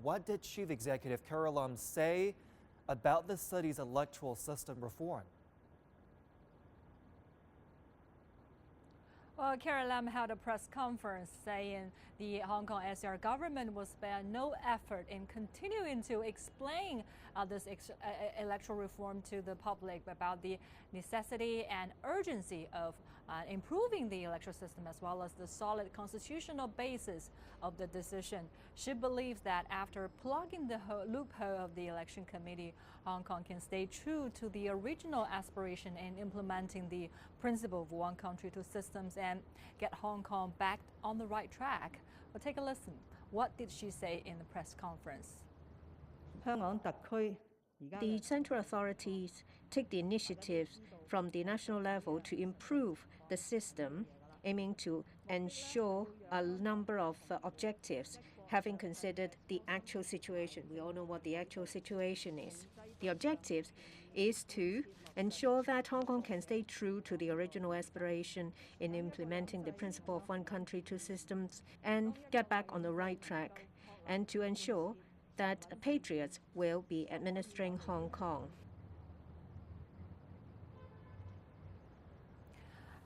what did Chief Executive Carrie Lam say about the city's electoral system reform? Well, Carrie Lam held a press conference saying the Hong Kong SAR government will spare no effort in continuing to explain this electoral reform to the public about the necessity and urgency of improving the electoral system as well as the solid constitutional basis of the decision. She believes that after plugging the loophole of the election committee, Hong Kong can stay true to the original aspiration in implementing the principle of one country, two systems and get Hong Kong back on the right track. Well, take a listen. What did she say in the press conference? The central authorities take the initiatives from the national level to improve the system, aiming to ensure a number of objectives, having considered the actual situation. We all know what the actual situation is. The objectives is to ensure that Hong Kong can stay true to the original aspiration in implementing the principle of one country, two systems, and get back on the right track, and to ensure that patriots will be administering Hong Kong.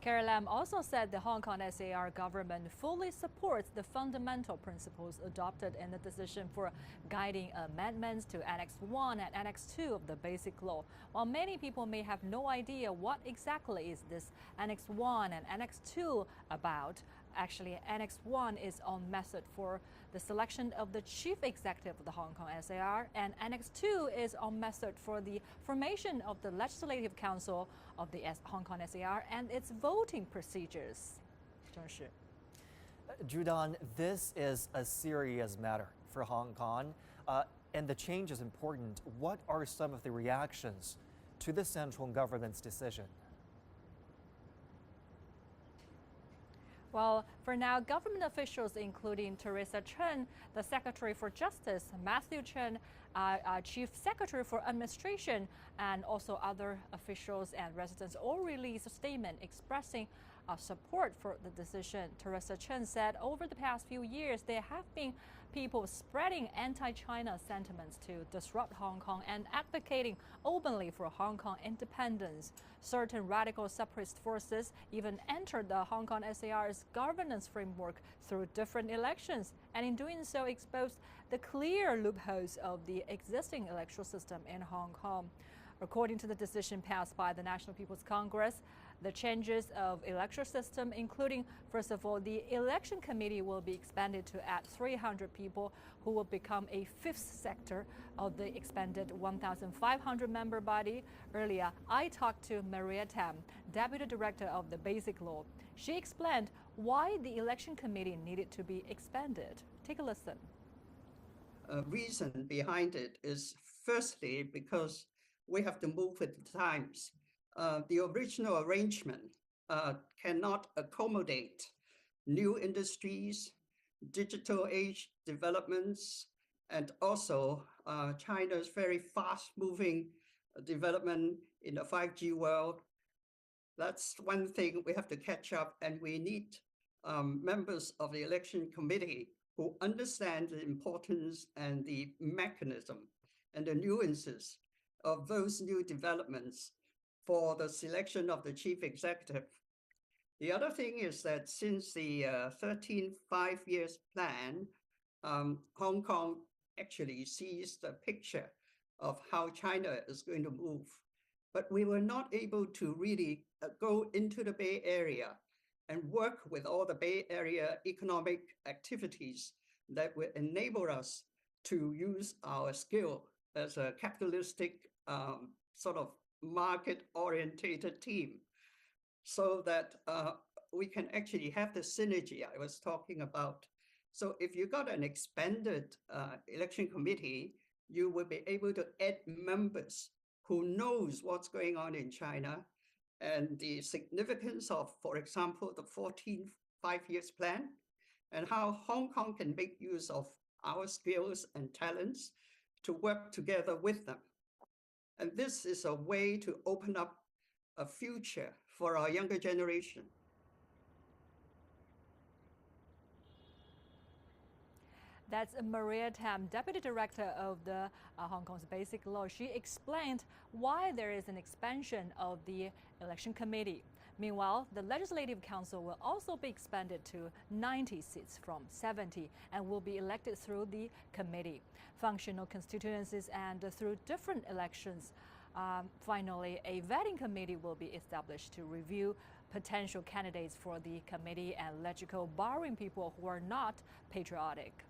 Carrie Lam also said the Hong Kong SAR government fully supports the fundamental principles adopted in the decision for guiding amendments to Annex 1 and Annex 2 of the Basic Law. While many people may have no idea what exactly is this Annex 1 and Annex 2 about, actually, Annex 1 is on method for the selection of the chief executive of the Hong Kong SAR, and Annex 2 is on method for the formation of the Legislative Council of the Hong Kong SAR and its voting procedures. Zhu Dan, this is a serious matter for Hong Kong, and the change is important. What are some of the reactions to the central government's decision? Well, for now, government officials, including Teresa Chen, the Secretary for Justice, Matthew Chen, Chief Secretary for Administration, and also other officials and residents, all released a statement expressing support for the decision. Teresa Chen said over the past few years, there have been people spreading anti-China sentiments to disrupt Hong Kong and advocating openly for Hong Kong independence. Certain radical separatist forces even entered the Hong Kong SAR's governance framework through different elections, and in doing so exposed the clear loopholes of the existing electoral system in Hong Kong. According to the decision passed by the National People's Congress, the changes of electoral system, including, first of all, the election committee will be expanded to add 300 people who will become a fifth sector of the expanded 1,500 member body. Earlier, I talked to Maria Tam, Deputy Director of the Basic Law. She explained why the election committee needed to be expanded. Take a listen. A reason behind it is firstly because we have to move with the times. The original arrangement cannot accommodate new industries, digital age developments, and also China's very fast-moving development in the 5G world. That's one thing we have to catch up, and we need members of the election committee who understand the importance and the mechanism and the nuances of those new developments for the selection of the chief executive. The other thing is that since the 13th five-year plan, Hong Kong actually sees the picture of how China is going to move. But we were not able to really go into the Bay Area and work with all the Bay Area economic activities that will enable us to use our skill as a capitalistic sort of market-orientated team, so that we can actually have the synergy I was talking about. So if you got an expanded election committee, you will be able to add members who knows what's going on in China and the significance of, for example, the 14th five-year plan and how Hong Kong can make use of our skills and talents to work together with them. And this is a way to open up a future for our younger generation. That's Maria Tam, Deputy Director of the Hong Kong's Basic Law. She explained why there is an expansion of the election committee. Meanwhile, the Legislative Council will also be expanded to 90 seats from 70 and will be elected through the committee, functional constituencies, and through different elections. Finally, a vetting committee will be established to review potential candidates for the committee and legislature, barring people who are not patriotic.